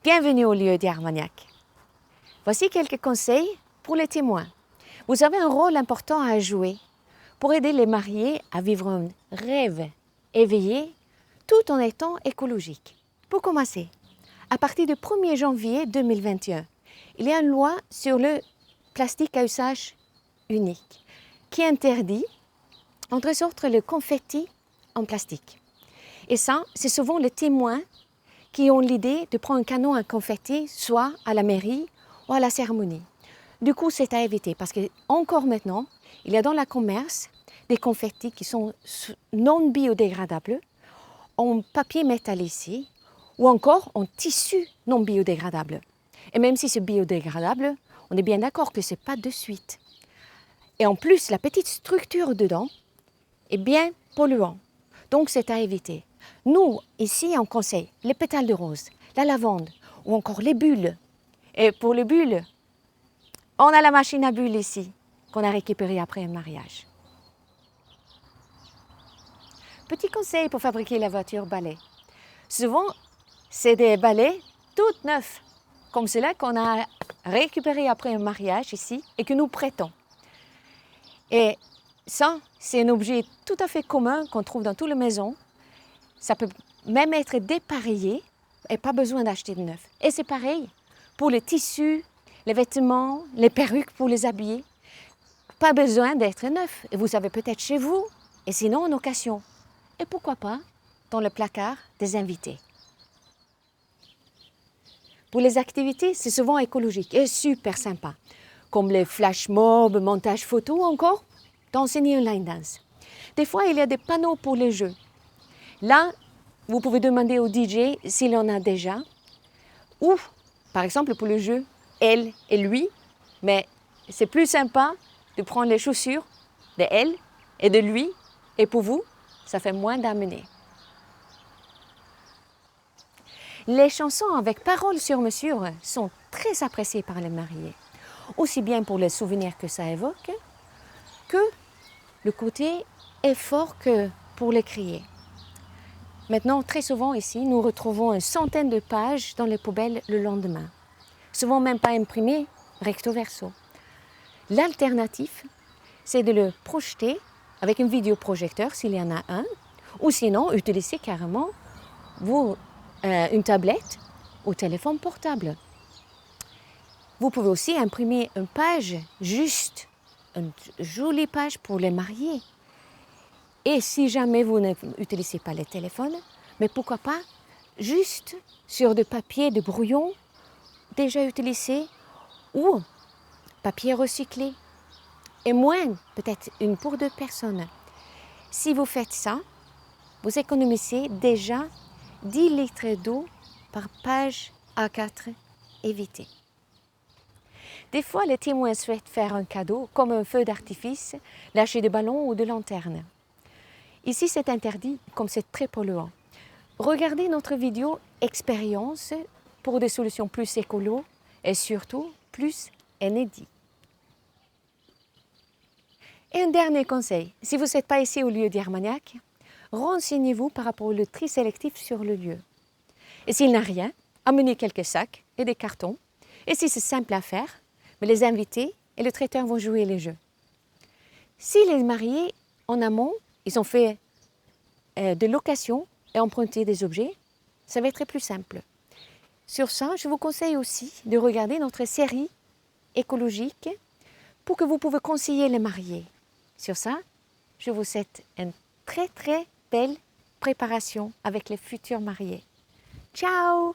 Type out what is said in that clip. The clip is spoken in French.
Bienvenue au lieu d'Armagnac. Voici quelques conseils pour les témoins. Vous avez un rôle important à jouer pour aider les mariés à vivre un rêve éveillé tout en étant écologique. Pour commencer, à partir du 1er janvier 2021, il y a une loi sur le plastique à usage unique qui interdit, entre autres, le confetti en plastique. Et ça, c'est souvent les témoins qui ont l'idée de prendre un canon à confetti, soit à la mairie ou à la cérémonie. Du coup, c'est à éviter parce qu'encore maintenant, il y a dans le commerce des confettis qui sont non biodégradables, en papier métallisé ou encore en tissu non biodégradable. Et même si c'est biodégradable, on est bien d'accord que ce n'est pas de suite. Et en plus, la petite structure dedans est bien polluante. Donc, c'est à éviter. Nous, ici, on conseille les pétales de rose, la lavande ou encore les bulles. Et pour les bulles, on a la machine à bulles ici, qu'on a récupérée après un mariage. Petit conseil pour fabriquer la voiture balai. Souvent, c'est des balais toutes neufs, comme ceux-là qu'on a récupérés après un mariage ici et que nous prêtons. Et ça, c'est un objet tout à fait commun qu'on trouve dans toutes les maisons. Ça peut même être dépareillé et pas besoin d'acheter de neuf. Et c'est pareil pour les tissus, les vêtements, les perruques pour les habiller. Pas besoin d'être neuf. Et vous avez peut-être chez vous, et sinon en occasion. Et pourquoi pas dans le placard des invités. Pour les activités, c'est souvent écologique et super sympa, comme les flash mobs, montage photo ou encore d'enseigner un line dance. Des fois, il y a des panneaux pour les jeux. Là, vous pouvez demander au DJ s'il en a déjà, ou par exemple pour le jeu elle et lui, mais c'est plus sympa de prendre les chaussures de elle et de lui, et pour vous, ça fait moins d'amener. Les chansons avec paroles sur mesure sont très appréciées par les mariés, aussi bien pour les souvenirs que ça évoque, que le côté effort que pour les crier. Maintenant, très souvent ici, nous retrouvons une centaine de pages dans les poubelles le lendemain, souvent même pas imprimées recto verso. L'alternative, c'est de le projeter avec un vidéoprojecteur s'il y en a un, ou sinon utiliser carrément une tablette ou téléphone portable. Vous pouvez aussi imprimer une page juste, une jolie page pour les mariés. Et si jamais vous n'utilisez pas les téléphones, mais pourquoi pas juste sur du papier de brouillon déjà utilisé ou papier recyclé. Et moins, peut-être une pour 2 personnes. Si vous faites ça, vous économisez déjà 10 litres d'eau par page A4 évitée. Des fois, les témoins souhaitent faire un cadeau, comme un feu d'artifice, lâcher des ballons ou de lanternes. Ici, c'est interdit, comme c'est très polluant. Regardez notre vidéo expérience pour des solutions plus écolo et surtout plus inédites. Et un dernier conseil, si vous n'êtes pas ici au lieu d'Armagnac, renseignez-vous par rapport au tri sélectif sur le lieu. Et s'il n'a rien, amenez quelques sacs et des cartons. Et si c'est simple à faire, mais les invités et le traiteur vont jouer les jeux. Si les mariés, en amont, ils ont fait de location et emprunté des objets, ça va être plus simple. Sur ça, je vous conseille aussi de regarder notre série écologique pour que vous pouvez conseiller les mariés. Sur ça, je vous souhaite une très belle préparation avec les futurs mariés. Ciao!